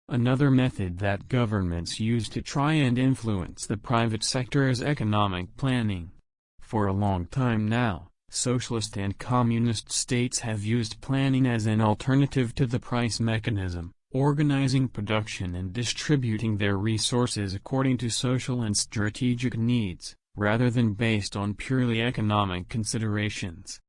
Another method that governments use to try and influence the private sector is economic planning. For a long time now, socialist and communist states have used planning as an alternative to the price mechanism, organizing production and distributing their resources according to social and strategic needs, rather than based on purely economic considerations.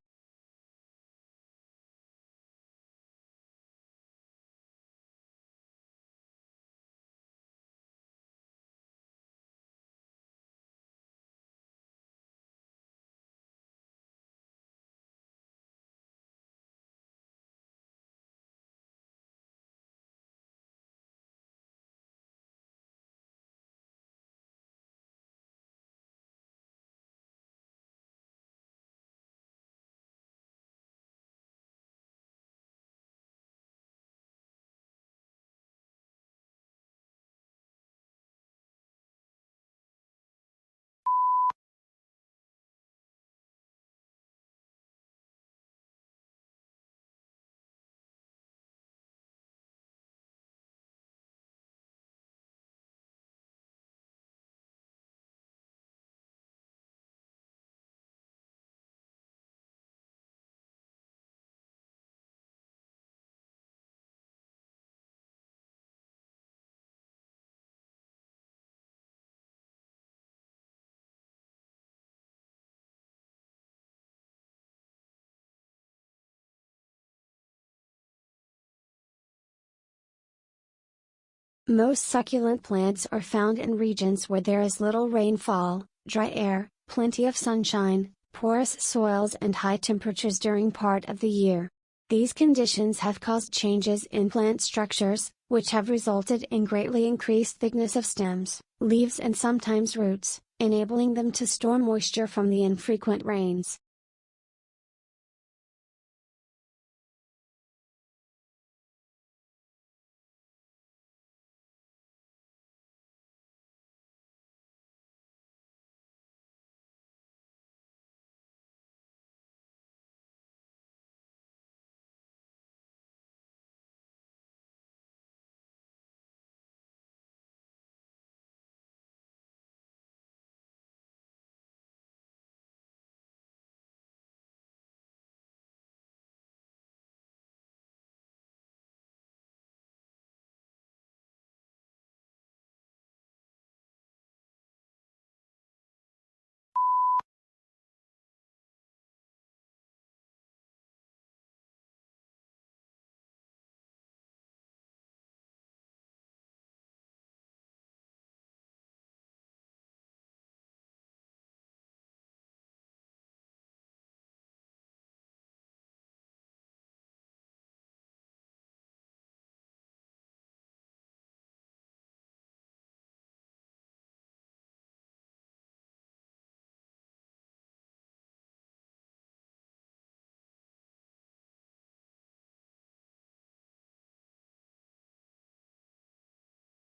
Most succulent plants are found in regions where there is little rainfall, dry air, plenty of sunshine, porous soils and high temperatures during part of the year. These conditions have caused changes in plant structures, which have resulted in greatly increased thickness of stems, leaves and sometimes roots, enabling them to store moisture from the infrequent rains.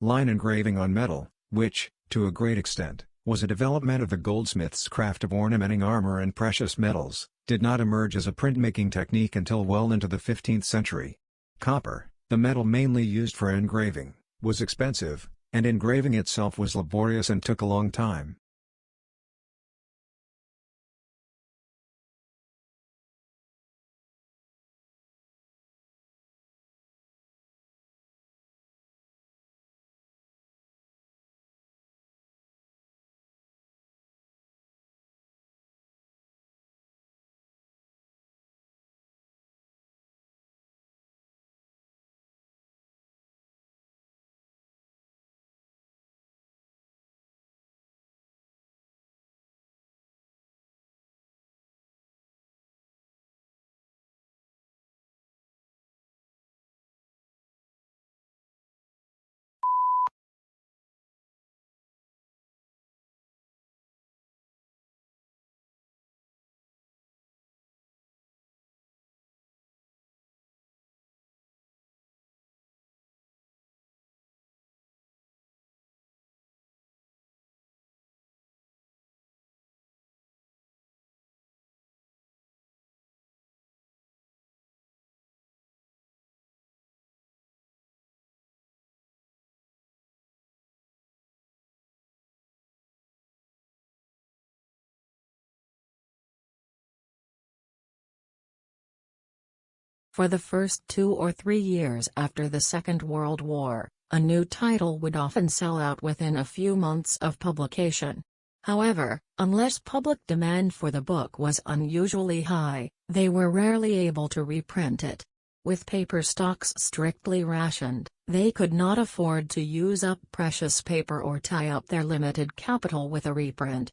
Line engraving on metal, which, to a great extent, was a development of the goldsmith's craft of ornamenting armor and precious metals, did not emerge as a printmaking technique until well into the 15th century. Copper, the metal mainly used for engraving, was expensive, and engraving itself was laborious and took a long time. For the first 2 or 3 years after the Second World War, a new title would often sell out within a few months of publication. However, unless public demand for the book was unusually high, they were rarely able to reprint it. With paper stocks strictly rationed, they could not afford to use up precious paper or tie up their limited capital with a reprint.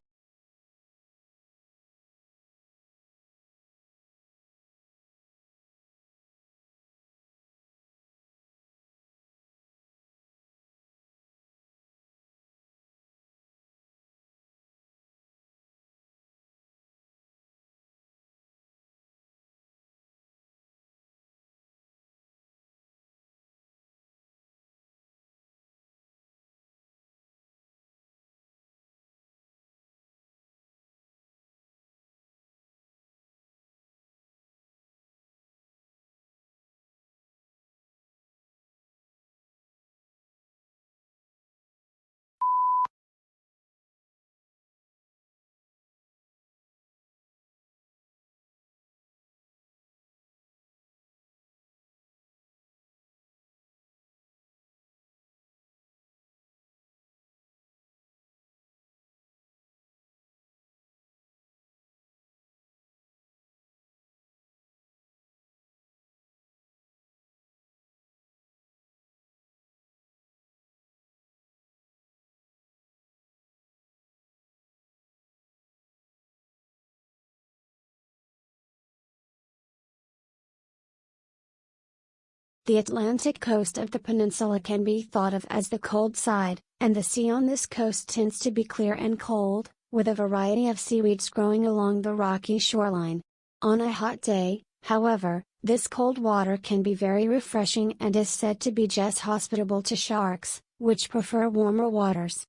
The Atlantic coast of the peninsula can be thought of as the cold side, and the sea on this coast tends to be clear and cold, with a variety of seaweeds growing along the rocky shoreline. On a hot day, however, this cold water can be very refreshing and is said to be just hospitable to sharks, which prefer warmer waters.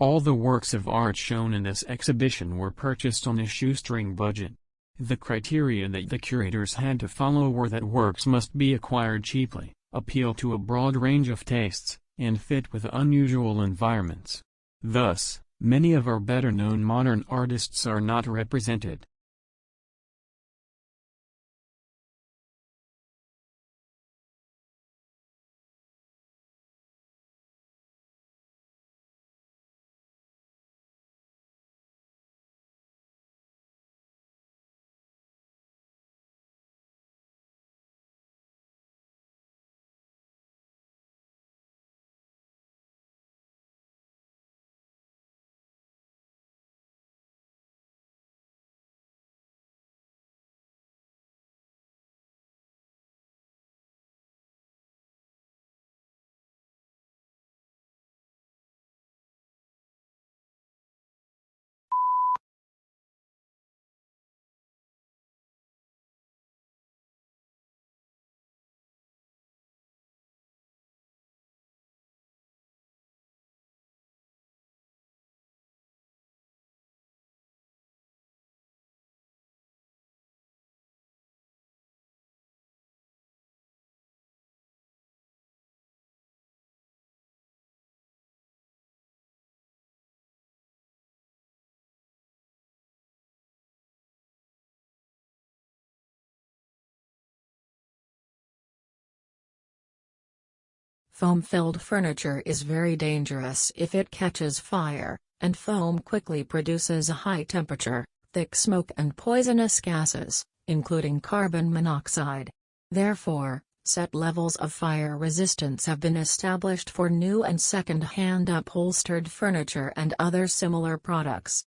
All the works of art shown in this exhibition were purchased on a shoestring budget. The criteria that the curators had to follow were that works must be acquired cheaply, appeal to a broad range of tastes, and fit with unusual environments. Thus, many of our better-known modern artists are not represented. Foam-filled furniture is very dangerous if it catches fire, and foam quickly produces a high temperature, thick smoke and poisonous gases, including carbon monoxide. Therefore, set levels of fire resistance have been established for new and second-hand upholstered furniture and other similar products.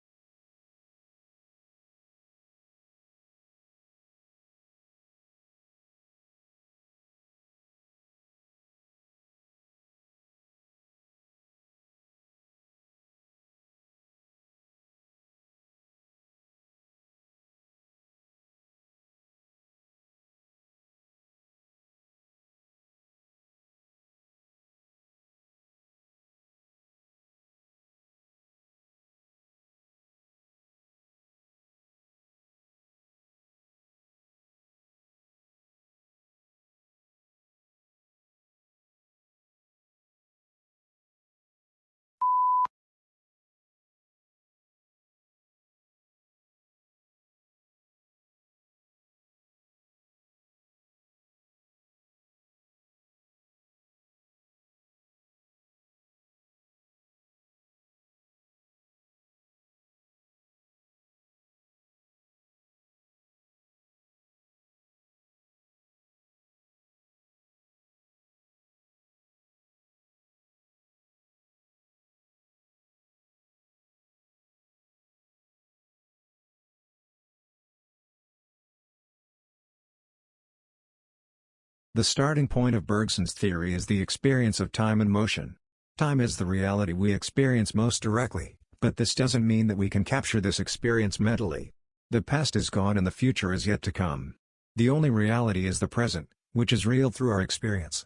The starting point of Bergson's theory is the experience of time and motion. Time is the reality we experience most directly, but this doesn't mean that we can capture this experience mentally. The past is gone and the future is yet to come. The only reality is the present, which is real through our experience.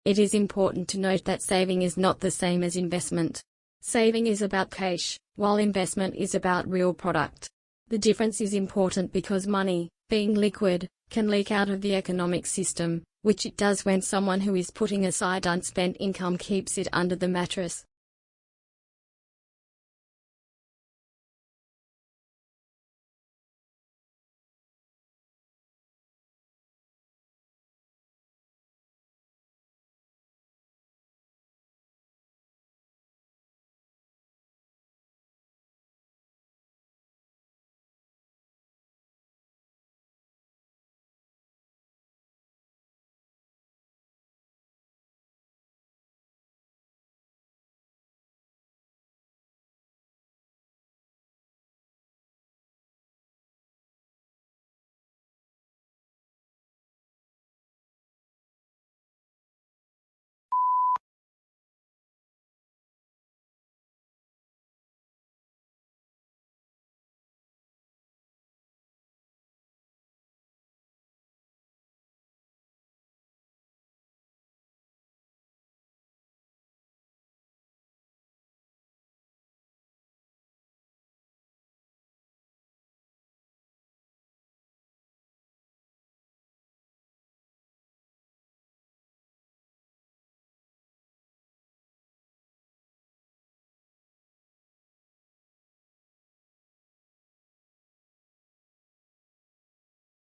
It is important to note that saving is not the same as investment. Saving is about cash, while investment is about real product. The difference is important because money, being liquid, can leak out of the economic system, which it does when someone who is putting aside unspent income keeps it under the mattress.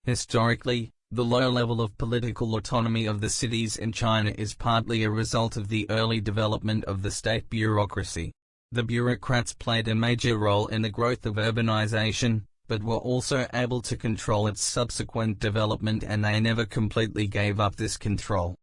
Historically, the low level of political autonomy of the cities in China is partly a result of the early development of the state bureaucracy. The bureaucrats played a major role in the growth of urbanization, but were also able to control its subsequent development, and they never completely gave up this control.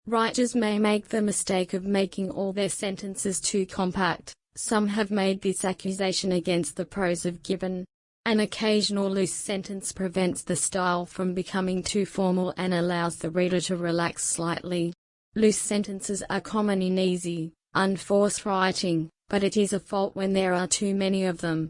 Writers may make the mistake of making all their sentences too compact. Some have made this accusation against the prose of Gibbon. An occasional loose sentence prevents the style from becoming too formal and allows the reader to relax slightly. Loose sentences are common in easy, unforced writing, but it is a fault when there are too many of them.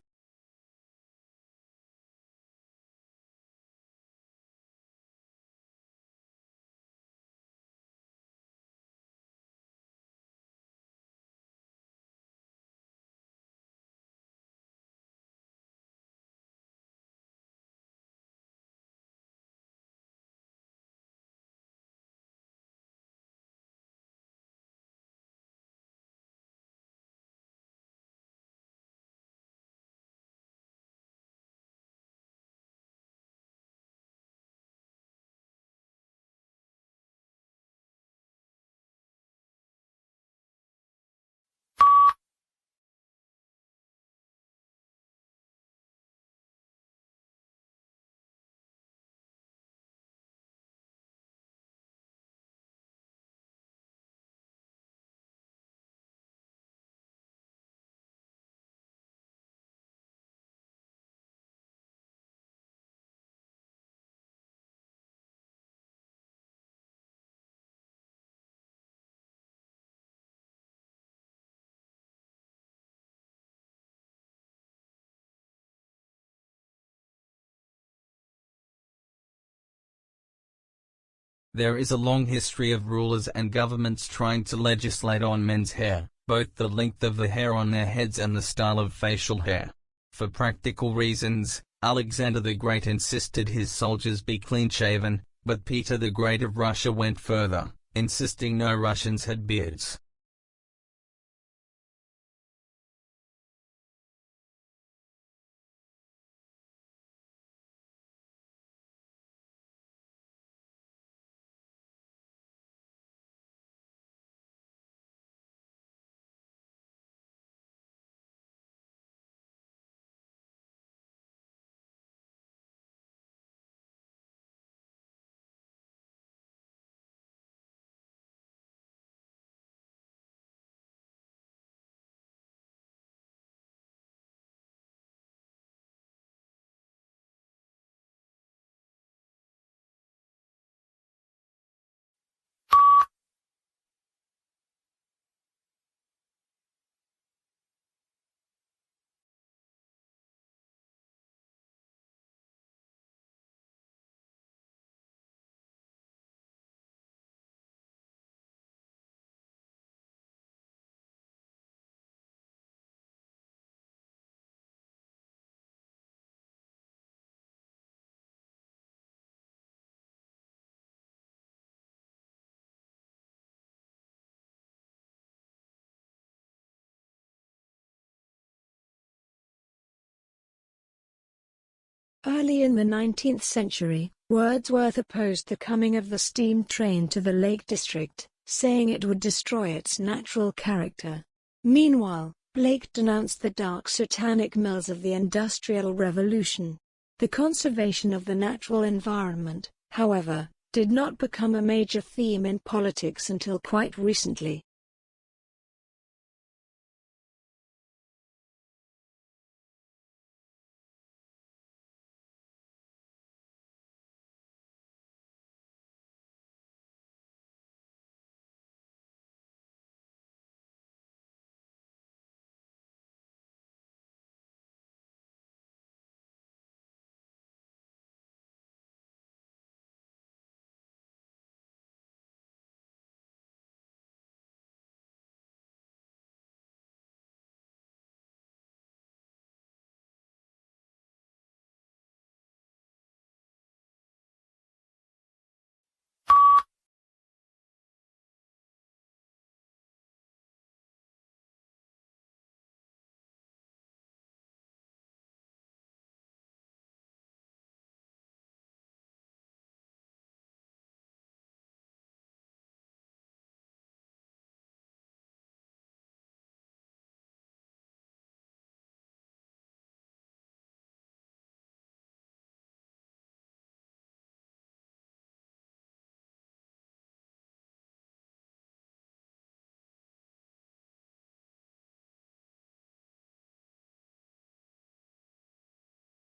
There is a long history of rulers and governments trying to legislate on men's hair, both the length of the hair on their heads and the style of facial hair. For practical reasons, Alexander the Great insisted his soldiers be clean-shaven, but Peter the Great of Russia went further, insisting no Russians had beards. Early in the 19th century, Wordsworth opposed the coming of the steam train to the Lake District, saying it would destroy its natural character. Meanwhile, Blake denounced the dark satanic mills of the Industrial Revolution. The conservation of the natural environment, however, did not become a major theme in politics until quite recently.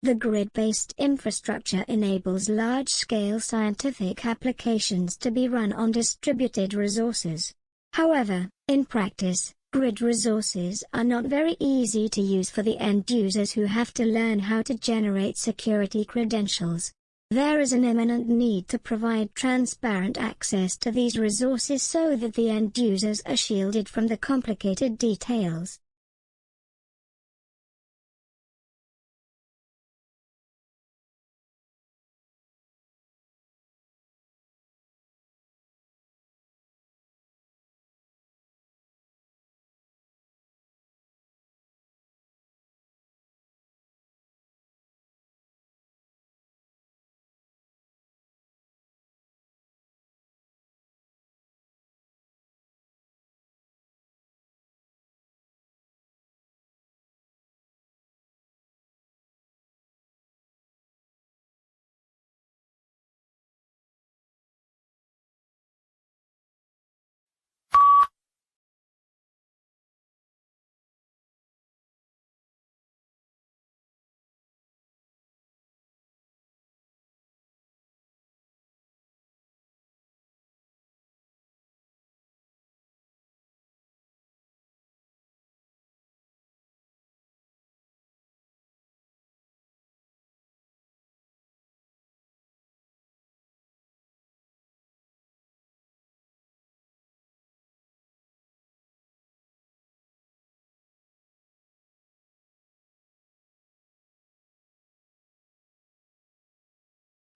The grid-based infrastructure enables large-scale scientific applications to be run on distributed resources. However, in practice, grid resources are not very easy to use for the end users who have to learn how to generate security credentials. There is an imminent need to provide transparent access to these resources so that the end users are shielded from the complicated details.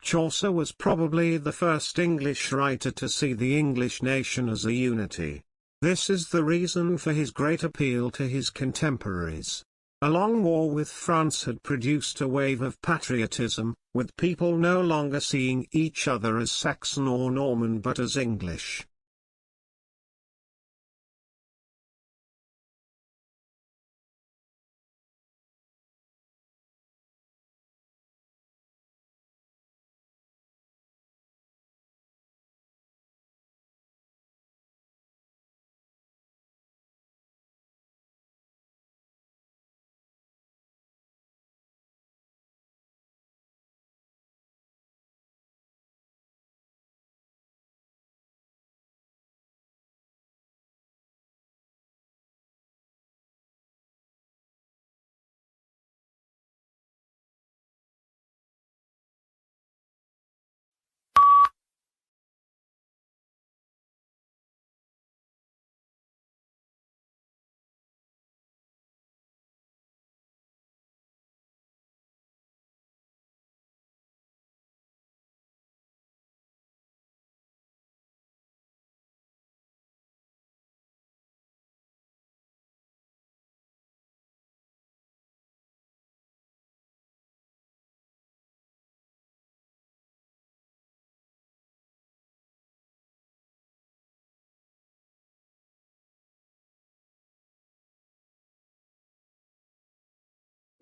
Chaucer was probably the first English writer to see the English nation as a unity. This is the reason for his great appeal to his contemporaries. A long war with France had produced a wave of patriotism, with people no longer seeing each other as Saxon or Norman but as English.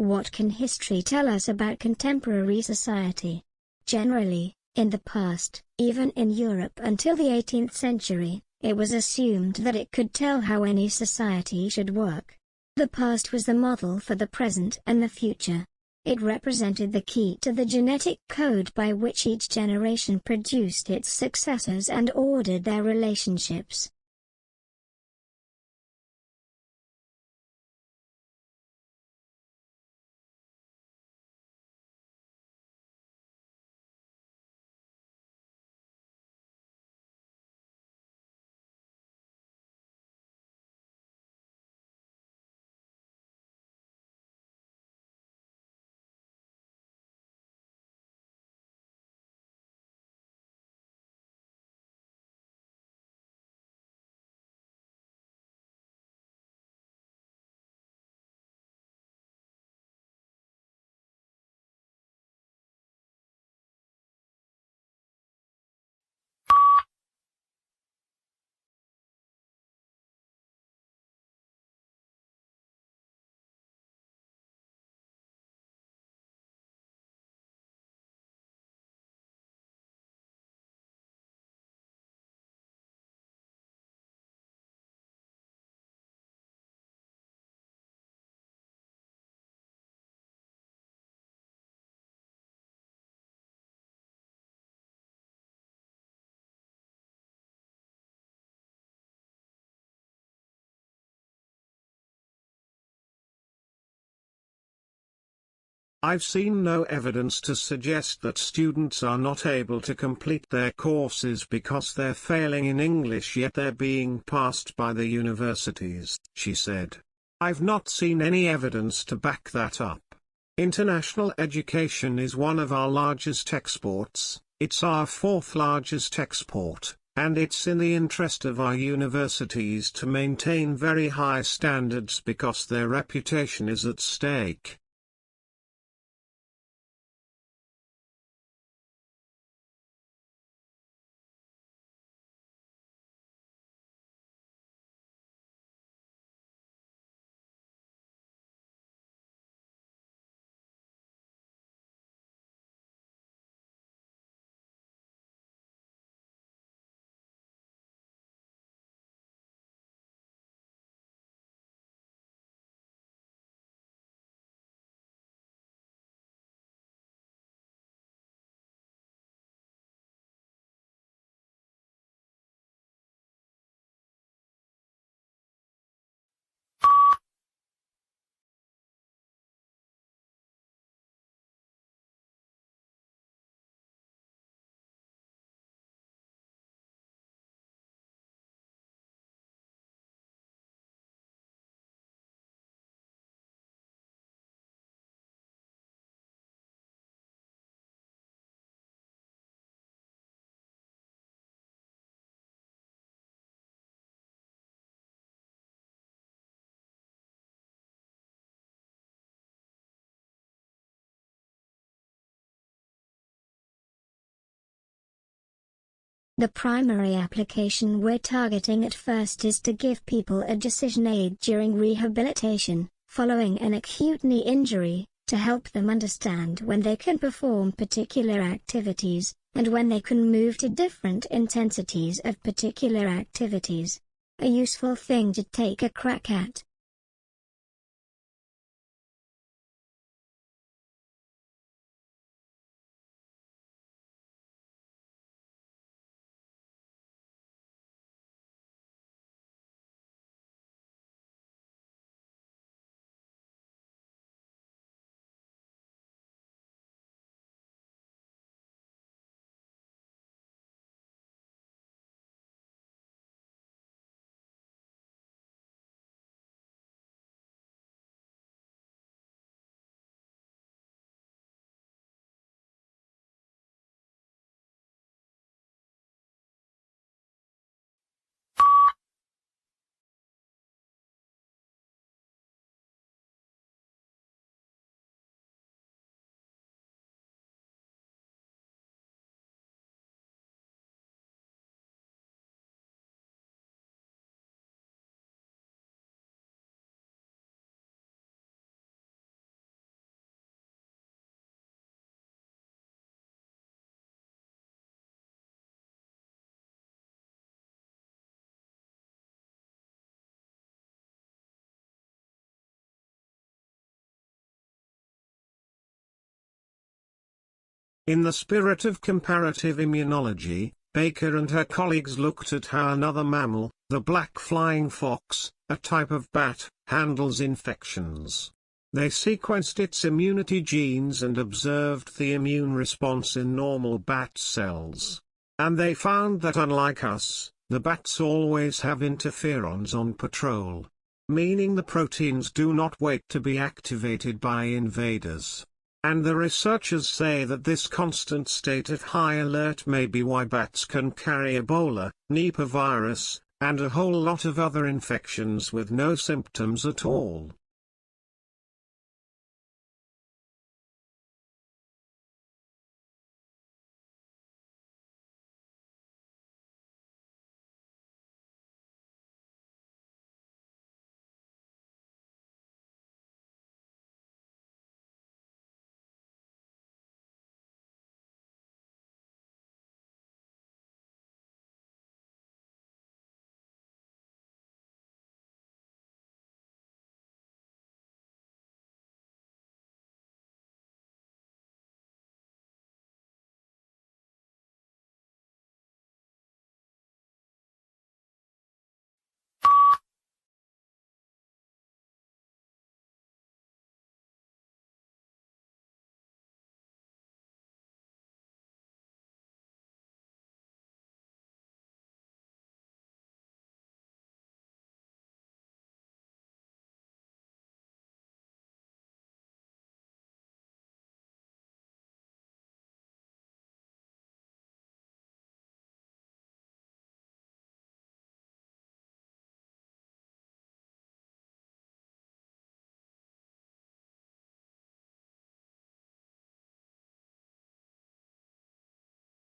What can history tell us about contemporary society? Generally, in the past, even in Europe until the 18th century, it was assumed that it could tell how any society should work. The past was the model for the present and the future. It represented the key to the genetic code by which each generation produced its successors and ordered their relationships. I've seen no evidence to suggest that students are not able to complete their courses because they're failing in English, yet they're being passed by the universities, she said. I've not seen any evidence to back that up. International education is one of our largest exports, it's our fourth largest export, and it's in the interest of our universities to maintain very high standards because their reputation is at stake. The primary application we're targeting at first is to give people a decision aid during rehabilitation, following an acute knee injury, to help them understand when they can perform particular activities, and when they can move to different intensities of particular activities. A useful thing to take a crack at. In the spirit of comparative immunology, Baker and her colleagues looked at how another mammal, the black flying fox, a type of bat, handles infections. They sequenced its immunity genes and observed the immune response in normal bat cells. And they found that unlike us, the bats always have interferons on patrol. Meaning the proteins do not wait to be activated by invaders. And the researchers say that this constant state of high alert may be why bats can carry Ebola, Nipah virus, and a whole lot of other infections with no symptoms at all.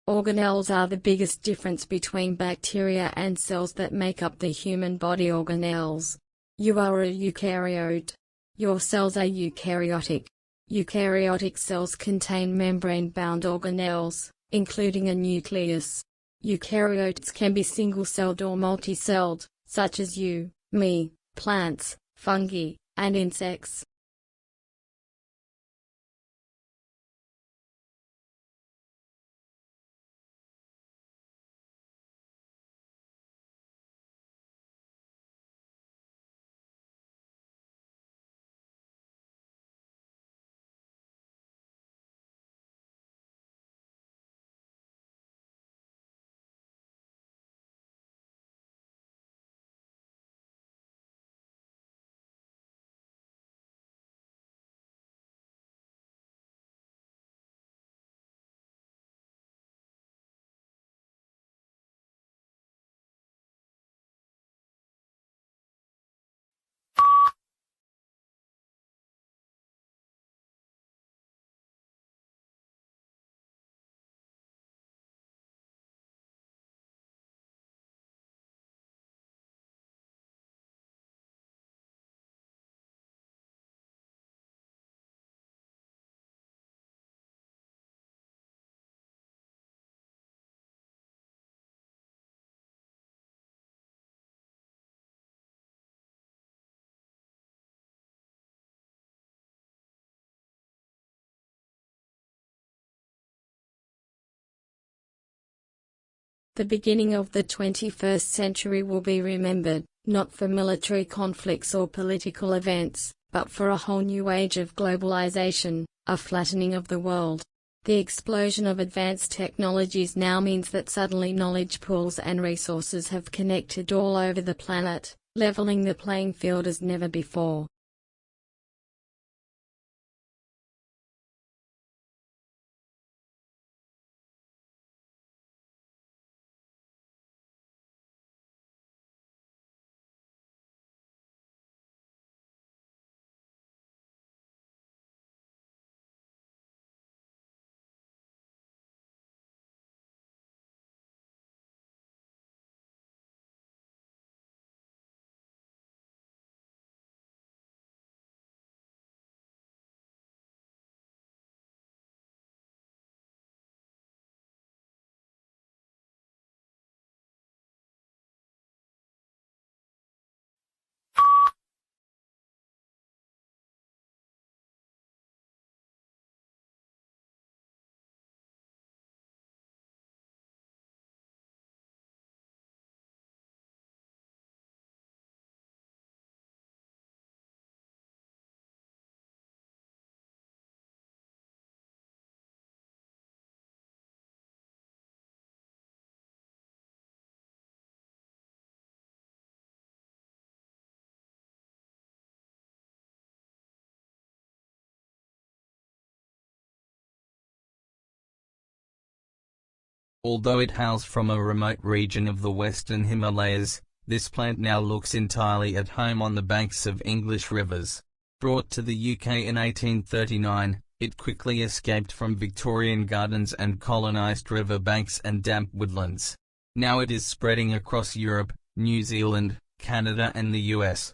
Organelles are the biggest difference between bacteria and cells that make up the human body. Organelles. You are a eukaryote. Your cells are eukaryotic. Eukaryotic cells contain membrane-bound organelles, including a nucleus. Eukaryotes can be single-celled or multi-celled, such as you, me, plants, fungi, and insects. The beginning of the 21st century will be remembered, not for military conflicts or political events, but for a whole new age of globalization, a flattening of the world. The explosion of advanced technologies now means that suddenly knowledge pools and resources have connected all over the planet, leveling the playing field as never before. Although it hails from a remote region of the western Himalayas, this plant now looks entirely at home on the banks of English rivers. Brought to the UK in 1839, it quickly escaped from Victorian gardens and colonised river banks and damp woodlands. Now it is spreading across Europe, New Zealand, Canada and the US.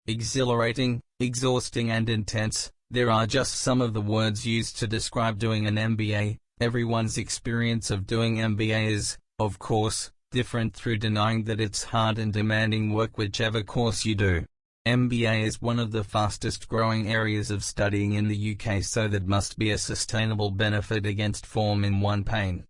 Exhilarating, exhausting and intense, there are just some of the words used to describe doing an MBA. Everyone's experience of doing MBA is, of course, different through denying that it's hard and demanding work whichever course you do. MBA is one of the fastest growing areas of studying in the UK, so that must be a sustainable benefit against form in one pain.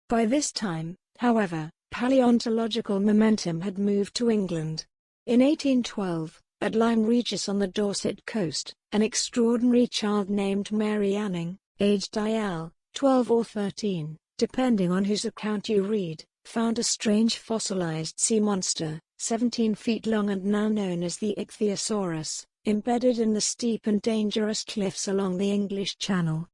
By this time, however, paleontological momentum had moved to England. In 1812, at Lyme Regis on the Dorset coast, an extraordinary child named Mary Anning, aged IL, 12 or 13, depending on whose account you read, found a strange fossilized sea monster, 17 feet long and now known as the Ichthyosaurus, embedded in the steep and dangerous cliffs along the English Channel.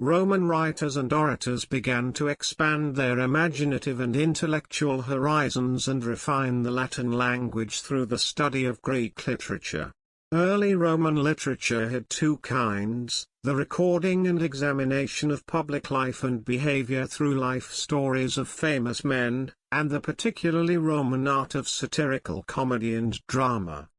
Roman writers and orators began to expand their imaginative and intellectual horizons and refine the Latin language through the study of Greek literature. Early Roman literature had two kinds: the recording and examination of public life and behavior through life stories of famous men, and the particularly Roman art of satirical comedy and drama.